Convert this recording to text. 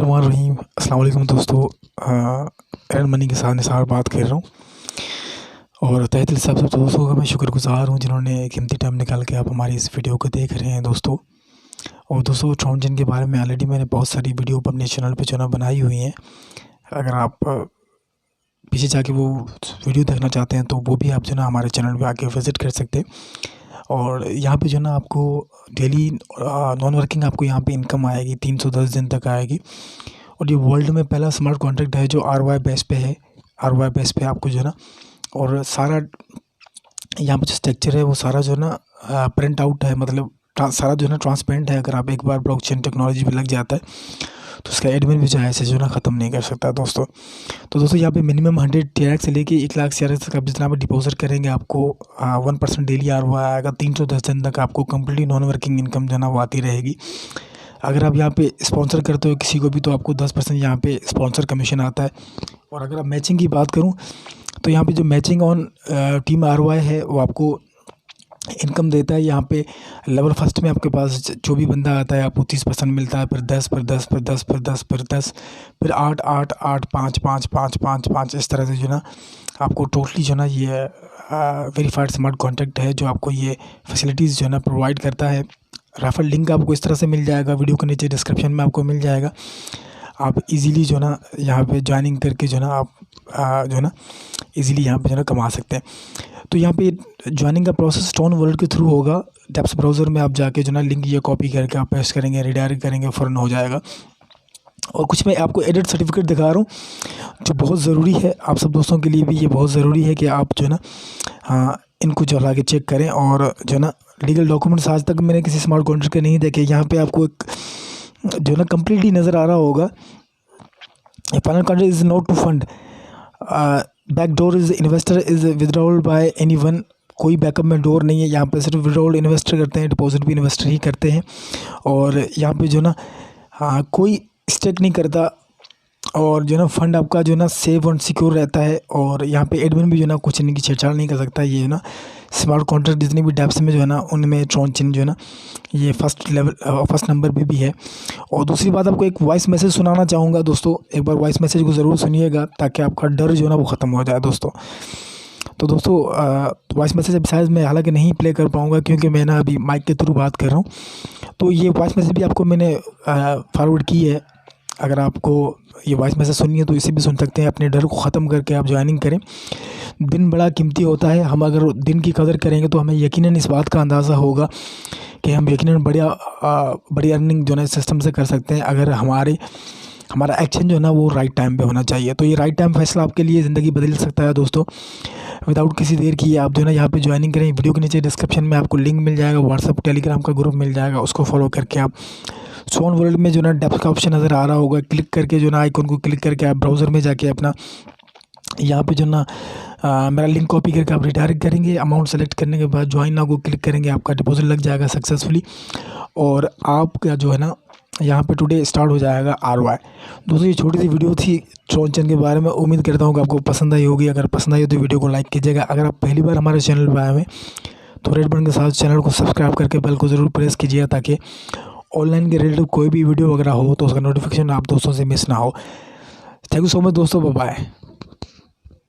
रहीम अस्सलाम वालेकुम दोस्तों। एर्न मनी के साथ निसार बात कर रहा हूँ और तहे दिल से आप सब दोस्तों का मैं शुक्रगुज़ार हूँ जिन्होंने कीमती टाइम निकाल के आप हमारी इस वीडियो को देख रहे हैं दोस्तों। और दोस्तों ट्रांजिशन के बारे में ऑलरेडी मैंने बहुत सारी वीडियो अपने चैनल पे जो है बनाई हुई हैं। अगर आप पीछे जाके वो वीडियो देखना चाहते हैं तो वो भी आप जो है हमारे चैनल पे आके विज़िट कर सकते हैं। और यहाँ पे जो है आपको डेली नॉन वर्किंग आपको यहाँ पे इनकम आएगी 310 दिन तक आएगी। और ये वर्ल्ड में पहला स्मार्ट कॉन्ट्रैक्ट है जो ROI बेस पे है। ROI बेस पे आपको जो है ना और सारा यहाँ पे जो स्ट्रक्चर है वो सारा जो है ना प्रिंट आउट है, मतलब सारा जो है ना ट्रांसपेरेंट है। अगर आप एक बार ब्लॉकचेन टेक्नोलॉजी पे लग जाता है तो उसका एडमिन भी जो है ऐसे जो है ना ख़त्म नहीं कर सकता दोस्तों। तो दोस्तों यहाँ पे मिनिमम 100 TRX से लेके 1 लाख TRX तक आप जितना भी डिपॉजिट करेंगे आपको 1% डेली ROI आएगा। 310 दिन तक आपको कम्प्लीटली नॉन वर्किंग इनकम जो है ना वो आती रहेगी। अगर आप यहाँ पे स्पॉन्सर करते हो किसी को भी तो आपको 10% यहाँ पे स्पॉन्सर कमीशन आता है। और अगर आप मैचिंग की बात करूँ तो यहाँ पे जो मैचिंग ऑन टीम ROI है वो आपको इनकम देता है। यहाँ पे लेवल फर्स्ट में आपके पास जो भी बंदा आता है आपको 30% मिलता है, फिर 10, फिर 10, फिर 10, फिर 10, फिर 10, फिर 8, 8, 8, 5, 5, 5, 5, 5 इस तरह से जो ना आपको टोटली जो ना ये वेरीफाइड स्मार्ट कॉन्ट्रैक्ट है जो आपको ये फैसिलिटीज़ जो है ना प्रोवाइड करता है। रेफरल लिंक आपको इस तरह से मिल जाएगा, वीडियो के नीचे डिस्क्रिप्शन में आपको मिल जाएगा। आप इजीली जो ना यहाँ पे ज्वाइनिंग करके जो ना आप जो है ना इजीली यहाँ पे जो ना कमा सकते हैं। तो यहाँ पे ज्वाइनिंग का प्रोसेस स्टोन वर्ल्ड के थ्रू होगा। डेप्स ब्राउज़र में आप जाके जो ना लिंक ये कॉपी करके आप पेस्ट करेंगे, रिडायरेक्ट करेंगे, फ़ौरन हो जाएगा। और कुछ मैं आपको एडिट सर्टिफिकेट दिखा रहा हूँ जो बहुत ज़रूरी है, आप सब दोस्तों के लिए भी ये बहुत ज़रूरी है कि आप जो है ना इनको जो ला के चेक करें। और जो है ना लीगल डॉक्यूमेंट्स आज तक मैंने किसी स्मार्ट कॉन्ट्रैक्ट के नहीं देखे। यहाँ पे आपको एक जो है ना कम्प्लीटली नज़र आ रहा होगा, final contract is not to fund, backdoor is investor is withdrawal by anyone. कोई बैकअप में डोर नहीं है, यहाँ पे सिर्फ विड्रॉल इन्वेस्टर करते हैं, डिपॉजिट भी इन्वेस्टर ही करते हैं। और यहाँ पे जो ना कोई स्टेक नहीं करता और जो ना फंड आपका जो ना सेफ और सिक्योर रहता है। और यहाँ पे एडमिन भी जो ना कुछ इनकी छेड़छाड़ नहीं कर सकता। ये ना स्मार्ट कॉन्ट्रैक्ट जितनी भी डेप्स में जो है ना उनमें ट्रांजिशन जो है ना ये फर्स्ट नंबर पे भी है। और दूसरी बात आपको एक वॉइस मैसेज सुनाना चाहूँगा दोस्तों, एक बार वॉइस मैसेज को ज़रूर सुनिएगा ताकि आपका डर जो है ना वो ख़त्म हो जाए दोस्तों। तो दोस्तों वॉइस मैसेज अब शायद मैं हालांकि नहीं प्ले कर पाऊँगा क्योंकि मैं ना अभी माइक के थ्रू बात कर रहा हूँ। तो ये वॉइस मैसेज भी आपको मैंने फॉरवर्ड की है। अगर आपको ये वॉइस मैसेज सुननी है तो इसे भी सुन सकते हैं। अपने डर को ख़त्म करके आप ज्वाइनिंग करें। दिन बड़ा कीमती होता है, हम अगर दिन की कदर करेंगे तो हमें यकीनन इस बात का अंदाज़ा होगा कि हम यकीनन बड़ी अर्निंग जो है सिस्टम से कर सकते हैं अगर हमारा एक्शन जो है ना वो राइट टाइम पे होना चाहिए। तो ये राइट टाइम फैसला आपके लिए ज़िंदगी बदल सकता है दोस्तों। विदाउट किसी देर की आप जो है ना यहाँ पे ज्वाइनिंग करें। वीडियो के नीचे डिस्क्रिप्शन में आपको लिंक मिल जाएगा, व्हाट्सअप टेलीग्राम का ग्रुप मिल जाएगा, उसको फॉलो करके आप स्टोन वर्ल्ड में जो ना डेप्स का ऑप्शन नज़र आ रहा होगा, क्लिक करके जो ना आइकन को क्लिक करके आप ब्राउज़र में जाके अपना यहाँ पे जो ना मेरा लिंक कॉपी करके आप रिडायरेक्ट करेंगे। अमाउंट सेलेक्ट करने के बाद ज्वाइन नाउ को क्लिक करेंगे, आपका डिपॉजिट लग जाएगा सक्सेसफुली। और आपका जो है ना यहाँ पे टुडे स्टार्ट हो जाएगा ROI। दोस्तों ये छोटी सी वीडियो थी ट्रांजिशन के बारे में, उम्मीद करता हूँ कि आपको पसंद आई होगी। अगर पसंद आई हो तो वीडियो को लाइक कीजिएगा। अगर आप पहली बार हमारे चैनल पर आए हुए तो रेड बटन के साथ चैनल को सब्सक्राइब करके बेल को ज़रूर प्रेस कीजिएगा ताकि ऑनलाइन के रिलेटेड कोई भी वीडियो वगैरह हो तो उसका नोटिफिकेशन आप दोस्तों से मिस ना हो। थैंक यू सो मच दोस्तों, बाय बाय।